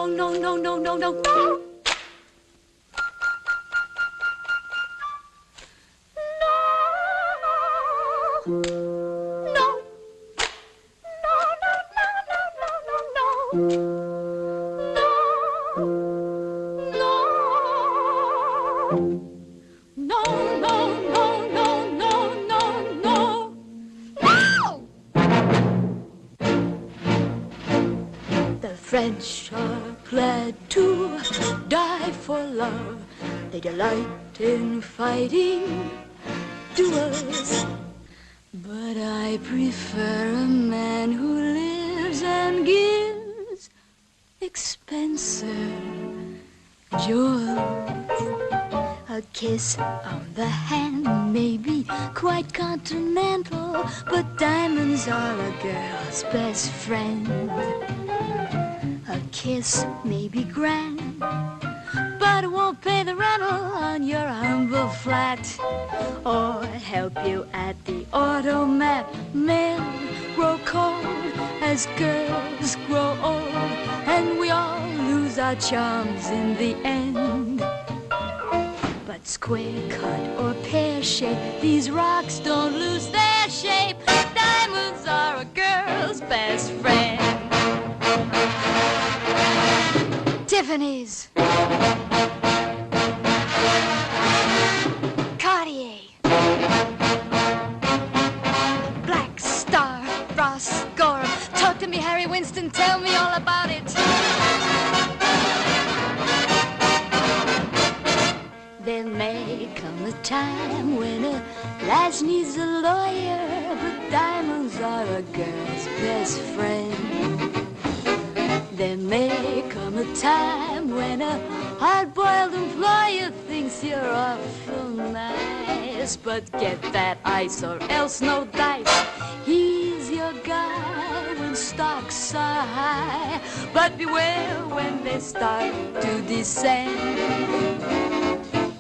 no, no, no, no, no, no, no. French are glad to die for love. They delight in fighting duels. But I prefer a man who lives and gives expensive jewels. A kiss on the hand may be quite continental, but diamonds are a girl's best friend. A kiss may be grand, but it won't pay the rental on your humble flat or help you at the automat. Men grow cold as girls grow old, and we all lose our charms in the end. But square cut or pear shape, these rocks don't lose their shape. Diamonds are a girl's best friend. Tiffany's, Cartier, Black Star, Ross Gorham. Talk to me, Harry Winston, tell me all about it. There may come a time when a lass needs a lawyer, but diamonds are a girl's best friend. There may come a time when a hard-boiled employer thinks you're awful nice, but get that ice or else no dice. He's your guy when stocks are high, but beware when they start to descend.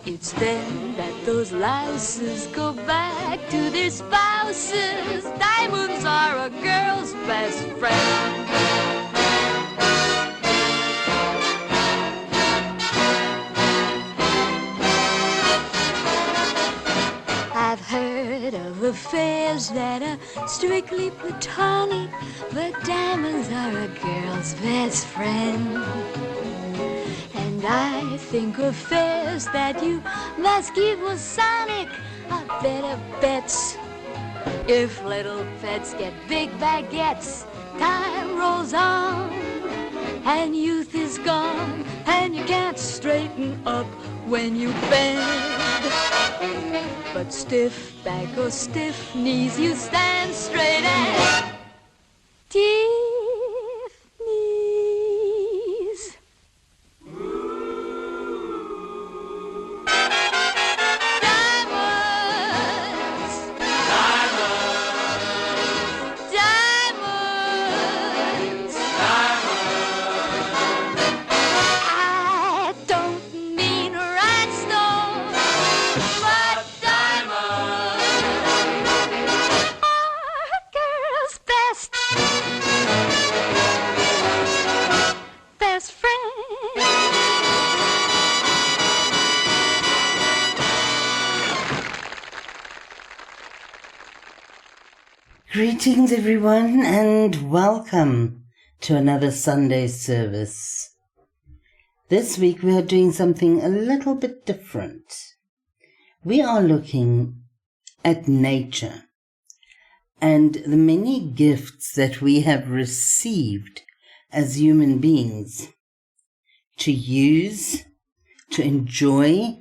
It's then that those louses go back to their spouses. Diamonds are a girl's best friend. I've heard of affairs that are strictly platonic, but diamonds are a girl's best friend. And I think affairs that you must keep Masonic are better bets. If little pets get big baguettes, time rolls on, and youth is gone, and you can't straighten up when you bend. But stiff back or stiff knees, you stand straight as Tiffany's. Greetings everyone and welcome to another Sunday service. This week we are doing something a little bit different. We are looking at nature and the many gifts that we have received as human beings to use, to enjoy,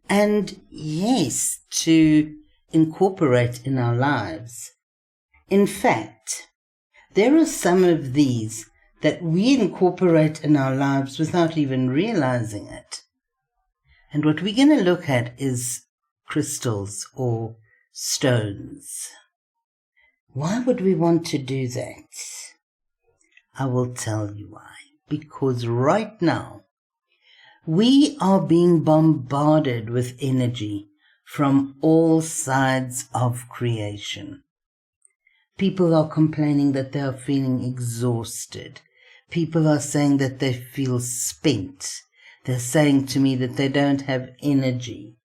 and yes, to incorporate in our lives. In fact, there are some of these that we incorporate in our lives without even realizing it. And what we're going to look at is crystals or stones. Why would we want to do that? I will tell you why. Because right now, we are being bombarded with energy from all sides of creation. People are complaining that they are feeling exhausted. people are saying that they feel spent. They're saying to me that they don't have energy.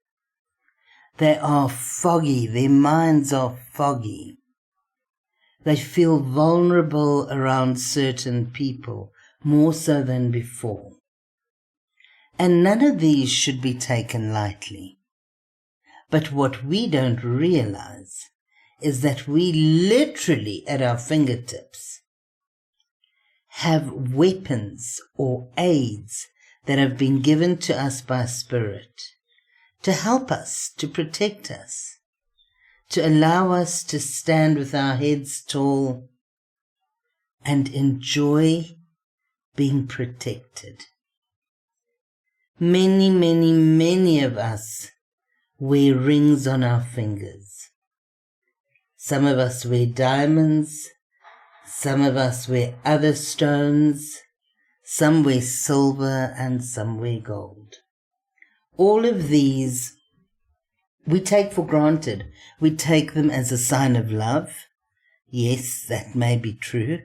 They are foggy. Their minds are foggy. They feel vulnerable around certain people, more so than before. And none of these should be taken lightly. But what we don't realize is that we literally at our fingertips have weapons or aids that have been given to us by Spirit to help us, to protect us, to allow us to stand with our heads tall and enjoy being protected. Many, many, many of us wear rings on our fingers. Some of us wear diamonds, some of us wear other stones, some wear silver and some wear gold. All of these we take for granted. We take them as a sign of love. Yes, that may be true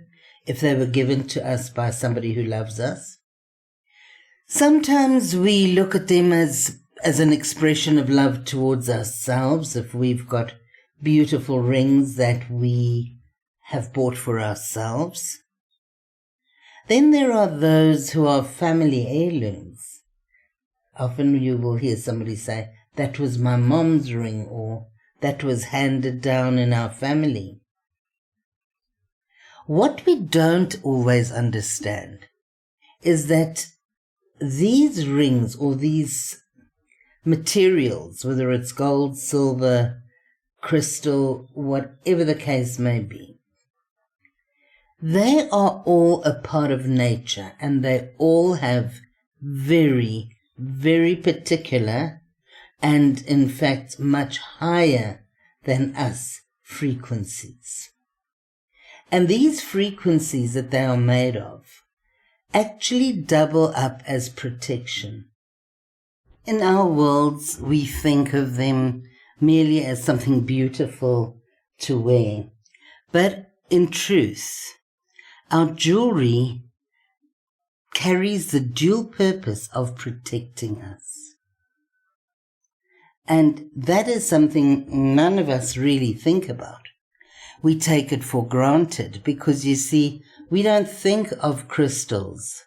if they were given to us by somebody who loves us. Sometimes we look at them as an expression of love towards ourselves, if we've got beautiful rings that we have bought for ourselves. Then there are those who are family heirlooms. Often you will hear somebody say, that was my mom's ring, or that was handed down in our family. What we don't always understand is that these rings or these materials, whether it's gold, silver, crystal, whatever the case may be, they are all a part of nature, and they all have very, very particular and in fact much higher than us frequencies. And these frequencies that they are made of actually double up as protection. In our worlds, we think of them merely as something beautiful to wear. But in truth, our jewelry carries the dual purpose of protecting us. And that is something none of us really think about. We take it for granted because, you see, we don't think of crystals.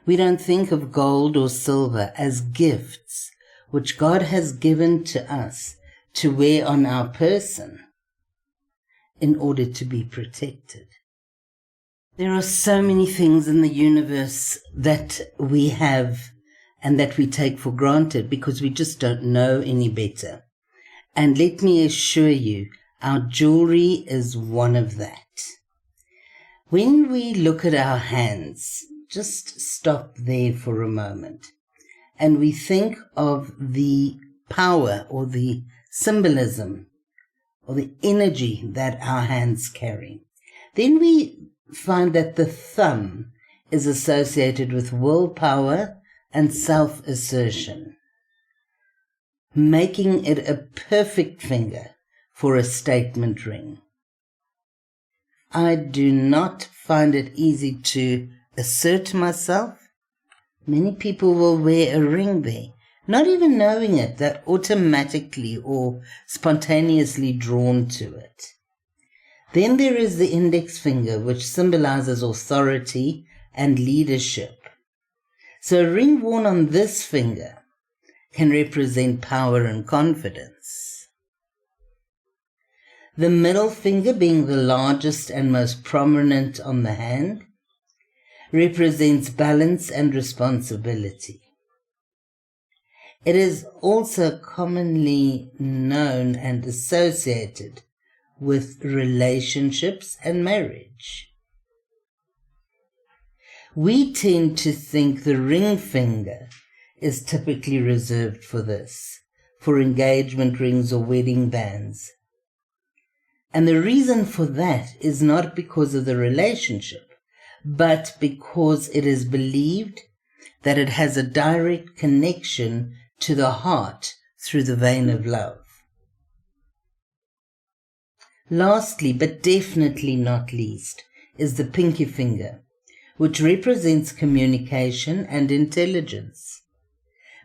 We don't think of gold or silver as gifts which God has given to us to wear on our person in order to be protected. There are so many things in the universe that we have and that we take for granted because we just don't know any better. And let me assure you, our jewelry is one of that. When we look at our hands, just stop there for a moment, and we think of the power or the symbolism or the energy that our hands carry. Then we find that the thumb is associated with willpower and self-assertion, making it a perfect finger for a statement ring. I do not find it easy to assert myself. Many people will wear a ring there, not even knowing it. They're automatically or spontaneously drawn to it. Then there is the index finger, which symbolizes authority and leadership. So a ring worn on this finger can represent power and confidence. The middle finger, being the largest and most prominent on the hand, represents balance and responsibility. It is also commonly known and associated with relationships and marriage. We tend to think the ring finger is typically reserved for this, for engagement rings or wedding bands. And the reason for that is not because of the relationship, but because it is believed that it has a direct connection to the heart through the vein of love. Lastly, but definitely not least, is the pinky finger, which represents communication and intelligence,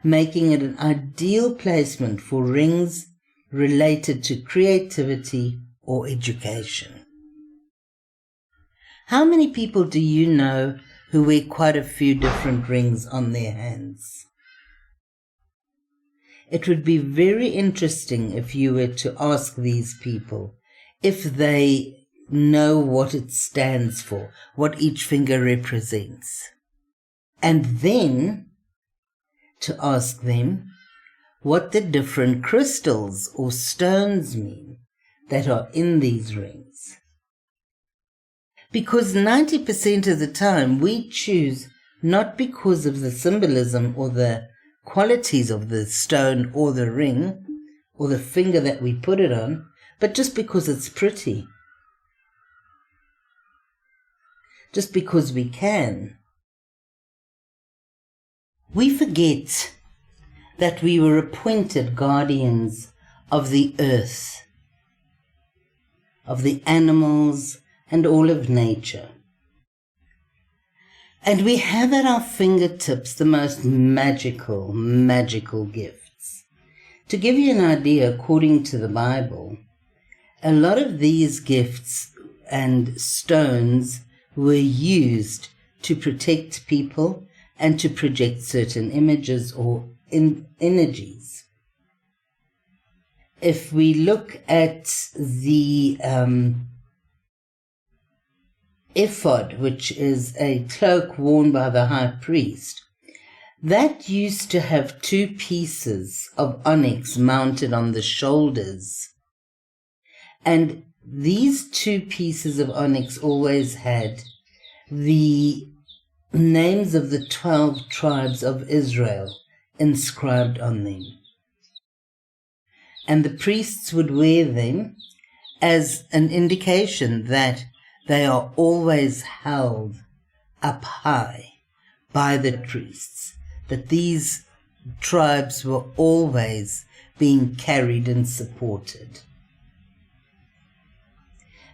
making it an ideal placement for rings related to creativity or education. How many people do you know who wear quite a few different rings on their hands? It would be very interesting if you were to ask these people if they know what it stands for, what each finger represents. And then to ask them what the different crystals or stones mean that are in these rings. Because 90% of the time we choose not because of the symbolism or the qualities of the stone or the ring or the finger that we put it on, but just because it's pretty. Just because we can. We forget that we were appointed guardians of the earth, of the animals, and all of nature. And we have at our fingertips the most magical gifts. To give you an idea, according to the Bible, a lot of these gifts and stones were used to protect people and to project certain images or energies. If we look at the ephod, which is a cloak worn by the high priest, that used to have 2 pieces of onyx mounted on the shoulders. And these 2 pieces of onyx always had the names of the 12 tribes of Israel inscribed on them. And the priests would wear them as an indication that they are always held up high by the priests, that these tribes were always being carried and supported.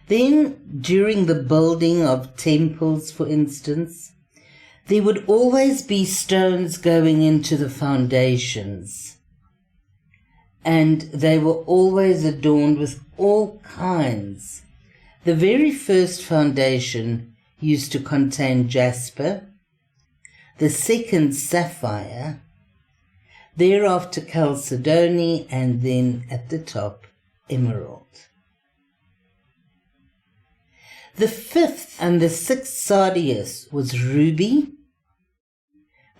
Then, during the building of temples, for instance, there would always be stones going into the foundations, and they were always adorned with all kinds. The very first foundation used to contain jasper, the second sapphire, thereafter chalcedony, and then at the top emerald. The 5th and the 6th sardius was ruby.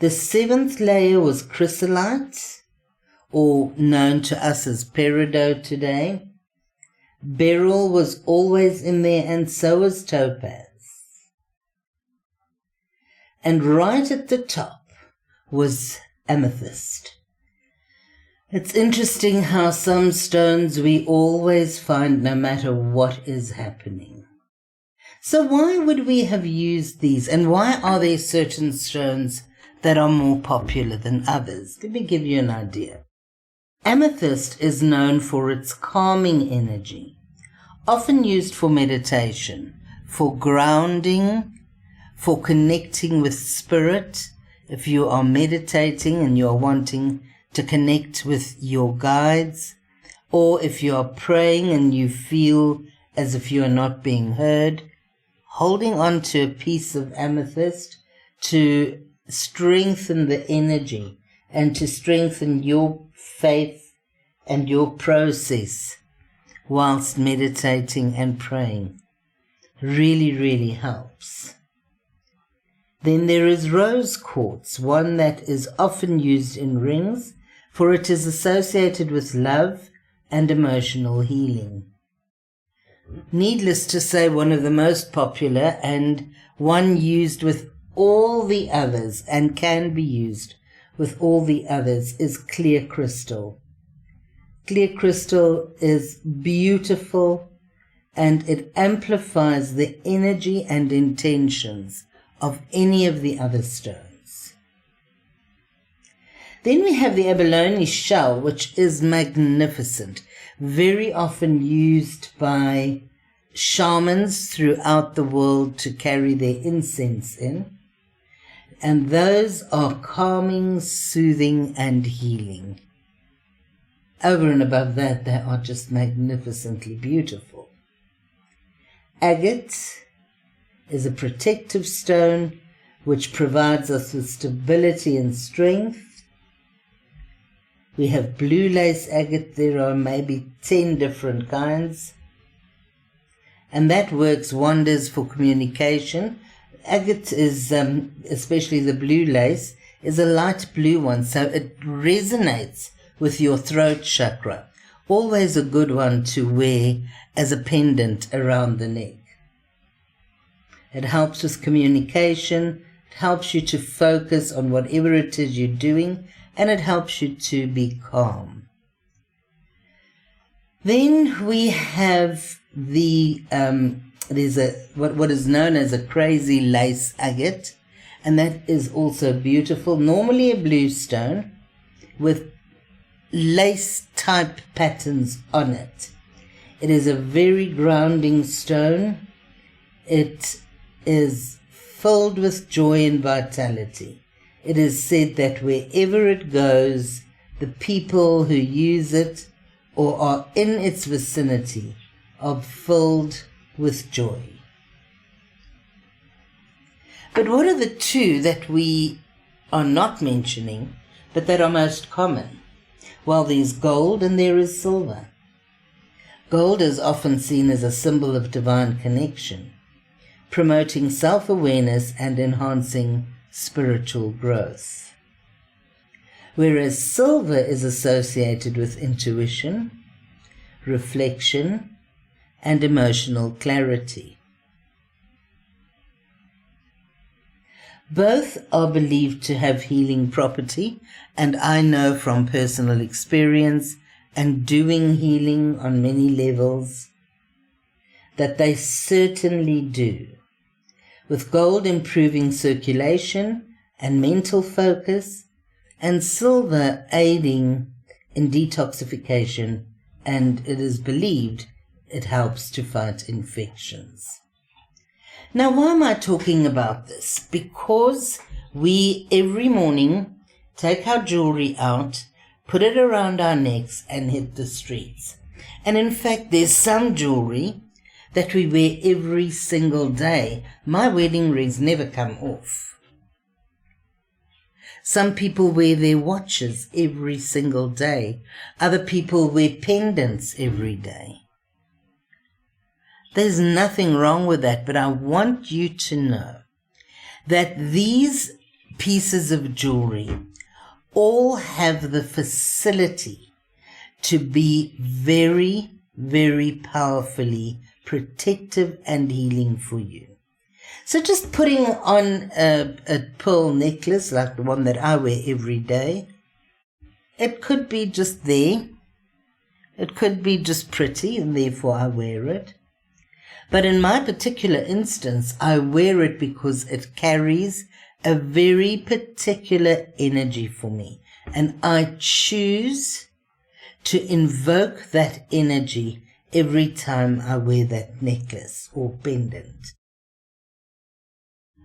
The 7th layer was chrysolite, or known to us as peridot today. Beryl was always in there, and so was topaz. And right at the top was amethyst. It's interesting how some stones we always find no matter what is happening. So why would we have used these, and why are there certain stones that are more popular than others? Let me give you an idea. Amethyst is known for its calming energy, often used for meditation, for grounding, for connecting with spirit. If you are meditating and you are wanting to connect with your guides, or if you are praying and you feel as if you are not being heard, holding on to a piece of amethyst to strengthen the energy and to strengthen your faith and your process whilst meditating and praying really helps. Then there is rose quartz, one that is often used in rings, for it is associated with love and emotional healing. Needless to say, one of the most popular and one used with all the others and can be used with all the others is clear crystal. Clear crystal is beautiful and it amplifies the energy and intentions of any of the other stones. Then we have the abalone shell, which is magnificent, very often used by shamans throughout the world to carry their incense in. And those are calming, soothing, and healing. Over and above that, they are just magnificently beautiful. Agate is a protective stone which provides us with stability and strength. We have blue lace agate. There are maybe 10 different kinds. And that works wonders for communication. Agate is, especially the blue lace, is a light blue one, so it resonates with your throat chakra. Always a good one to wear as a pendant around the neck. It helps with communication, it helps you to focus on whatever it is you're doing, and it helps you to be calm. Then we have the there's what is known as a crazy lace agate, and that is also beautiful. Normally a blue stone with lace type patterns on it. It is a very grounding stone. It is filled with joy and vitality. It is said that wherever it goes, the people who use it or are in its vicinity are filled with joy. But what are the two that we are not mentioning, but that are most common? Well, there's gold and there is silver. Gold is often seen as a symbol of divine connection, promoting self-awareness and enhancing spiritual growth. Whereas silver is associated with intuition, reflection, and emotional clarity. Both are believed to have healing property, and I know from personal experience and doing healing on many levels that they certainly do, with gold improving circulation and mental focus, and silver aiding in detoxification, and it is believed it helps to fight infections. Now, why am I talking about this? Because we every morning take our jewelry out, put it around our necks and hit the streets. And in fact, there's some jewelry that we wear every single day. My wedding rings never come off. Some people wear their watches every single day. Other people wear pendants every day. There's nothing wrong with that, but I want you to know that these pieces of jewelry all have the facility to be very, very powerfully protective and healing for you. So just putting on a pearl necklace like the one that I wear every day, it could be just there. It could be just pretty and therefore I wear it. But in my particular instance, I wear it because it carries a very particular energy for me. And I choose to invoke that energy every time I wear that necklace or pendant.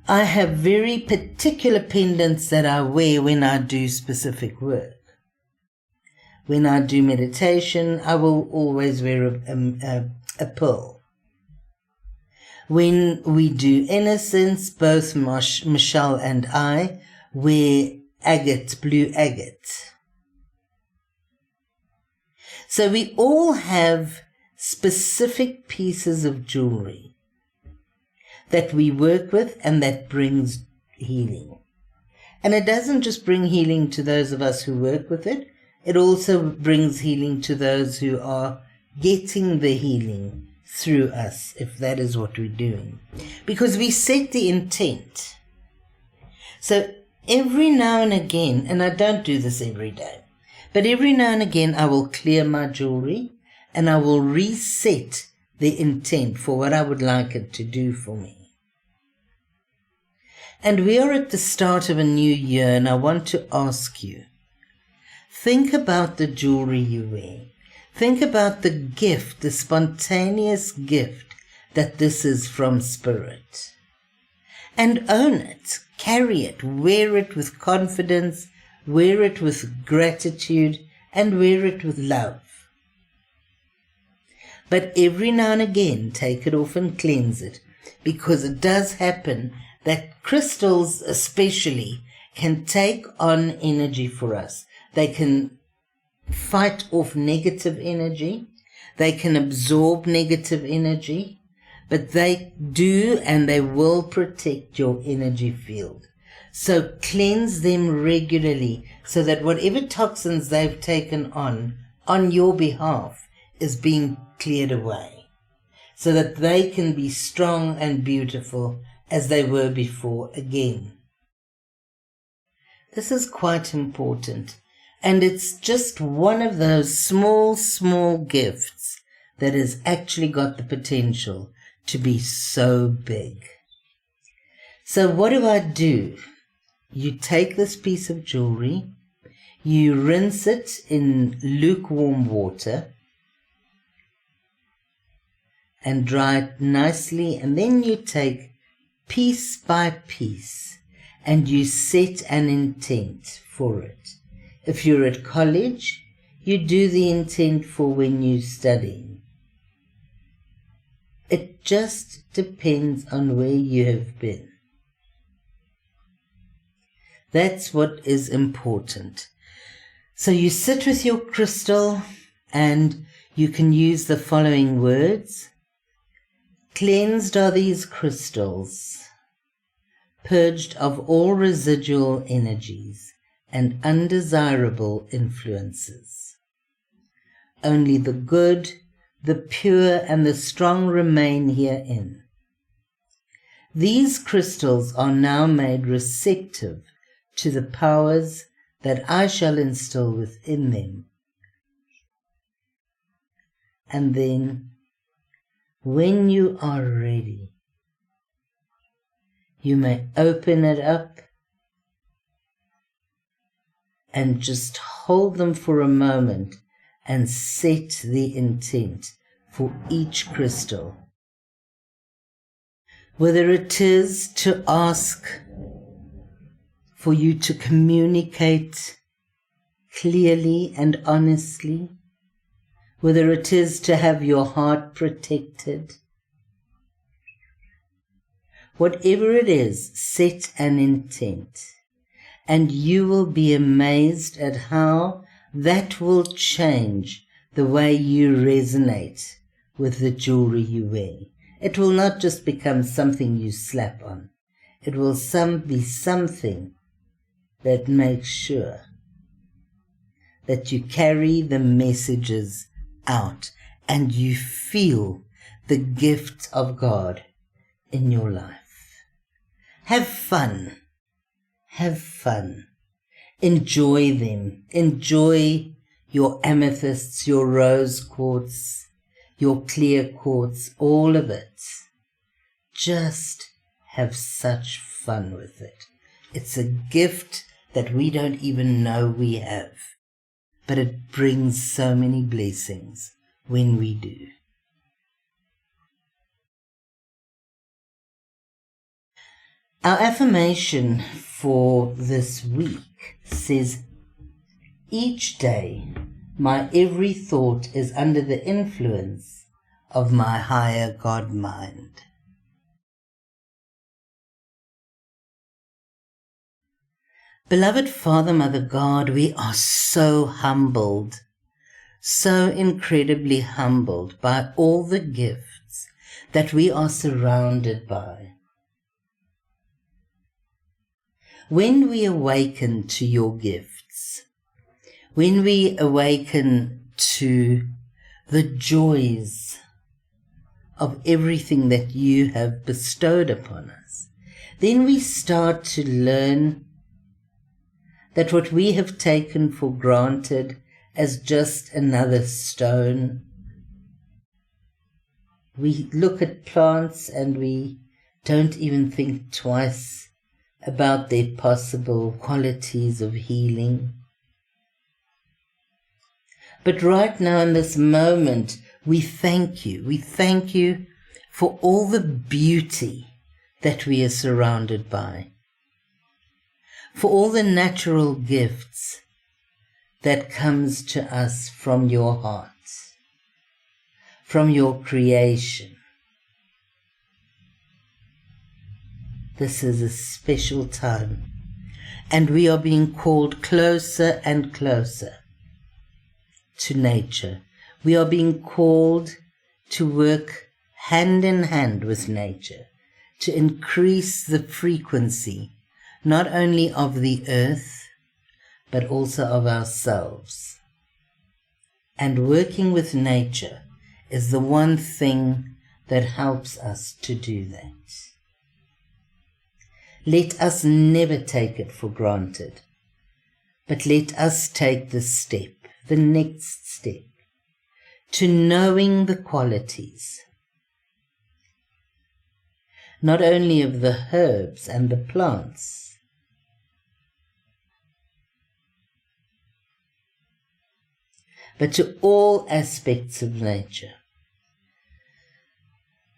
I have very particular pendants that I wear when I do specific work. When I do meditation, I will always wear a pearl. When we do innocence, both Michelle and I wear agate, blue agate. So we all have specific pieces of jewelry that we work with and that brings healing. And it doesn't just bring healing to those of us who work with it, it also brings healing to those who are getting the healing through us, if that is what we're doing. Because we set the intent. So every now and again, and I don't do this every day, but every now and again I will clear my jewelry and I will reset the intent for what I would like it to do for me. And we are at the start of a new year, and I want to ask you, think about the jewelry you wear. Think about the gift, the spontaneous gift that this is from Spirit. And own it, carry it, wear it with confidence, wear it with gratitude, and wear it with love. But every now and again, take it off and cleanse it, because it does happen that crystals especially can take on energy for us. They can fight off negative energy. They can absorb negative energy, but they do and they will protect your energy field. So cleanse them regularly so that whatever toxins they've taken on your behalf is being cleared away, so that they can be strong and beautiful as they were before again. This is quite important, and it's just one of those small gifts that has actually got the potential to be so big. So what do? You take this piece of jewelry, you rinse it in lukewarm water and dry it nicely, and then you take piece by piece and you set an intent for it. If you're at college, you do the intent for when you're studying. It just depends on where you have been. That's what is important. So you sit with your crystal and you can use the following words. Cleansed are these crystals, purged of all residual energies and undesirable influences. Only the good, the pure, and the strong remain herein. These crystals are now made receptive to the powers that I shall instill within them. And then, when you are ready, you may open it up and just hold them for a moment and set the intent for each crystal. Whether it is to ask for you to communicate clearly and honestly, whether it is to have your heart protected, whatever it is, set an intent, and you will be amazed at how that will change the way you resonate with the jewelry you wear. It will not just become something you slap on. It will be something that makes sure that you carry the messages out and you feel the gift of God in your life. Have fun. Have fun. Enjoy them. Enjoy your amethysts, your rose quartz, your clear quartz, all of it. Just have such fun with it. It's a gift that we don't even know we have, but it brings so many blessings when we do. Our affirmation for this week says, each day my every thought is under the influence of my higher God mind. Beloved Father, Mother God, we are so humbled, so incredibly humbled by all the gifts that we are surrounded by. When we awaken to your gifts, when we awaken to the joys of everything that you have bestowed upon us, then we start to learn that what we have taken for granted as just another stone. We look at plants and we don't even think twice about their possible qualities of healing. But right now in this moment, we thank you. We thank you for all the beauty that we are surrounded by, for all the natural gifts that comes to us from your heart, from your creation. This is a special time, and we are being called closer and closer to nature. We are being called to work hand in hand with nature, to increase the frequency, not only of the earth, but also of ourselves. And working with nature is the one thing that helps us to do that. Let us never take it for granted, but let us take the step, the next step, to knowing the qualities, not only of the herbs and the plants, but to all aspects of nature.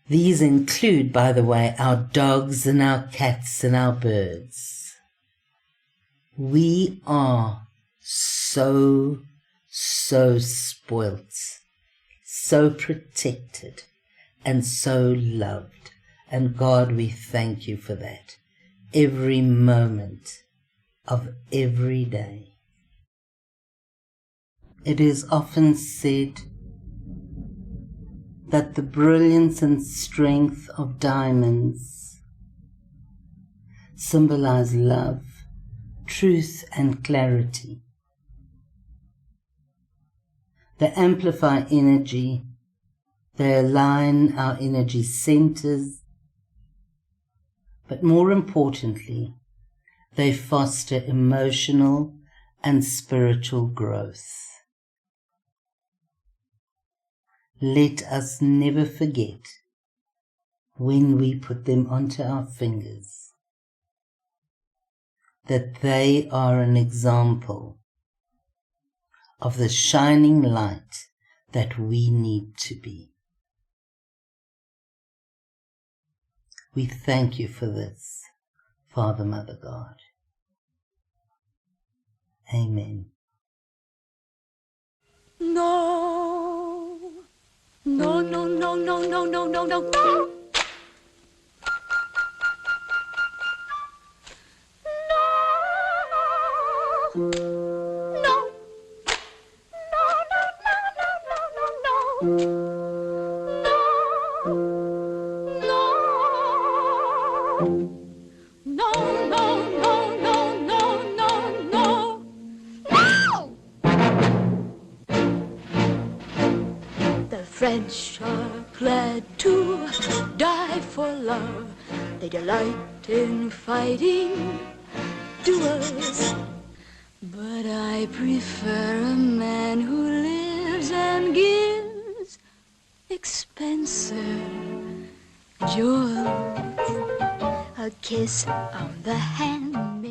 These include, by the way, our dogs and our cats and our birds. We are so spoilt, so protected, and so loved. And God, we thank you for that every moment of every day. It is often said that the brilliance and strength of diamonds symbolize love, truth, and clarity. They amplify energy, they align our energy centers, but more importantly, they foster emotional and spiritual growth. Let us never forget, when we put them onto our fingers, that they are an example of the shining light that we need to be. We thank you for this, Father, Mother, God. Amen. No, no, no, no, no, no, no, no, no, no. French are glad to die for love. They delight in fighting duels. But I prefer a man who lives and gives expensive jewels. A kiss on the hand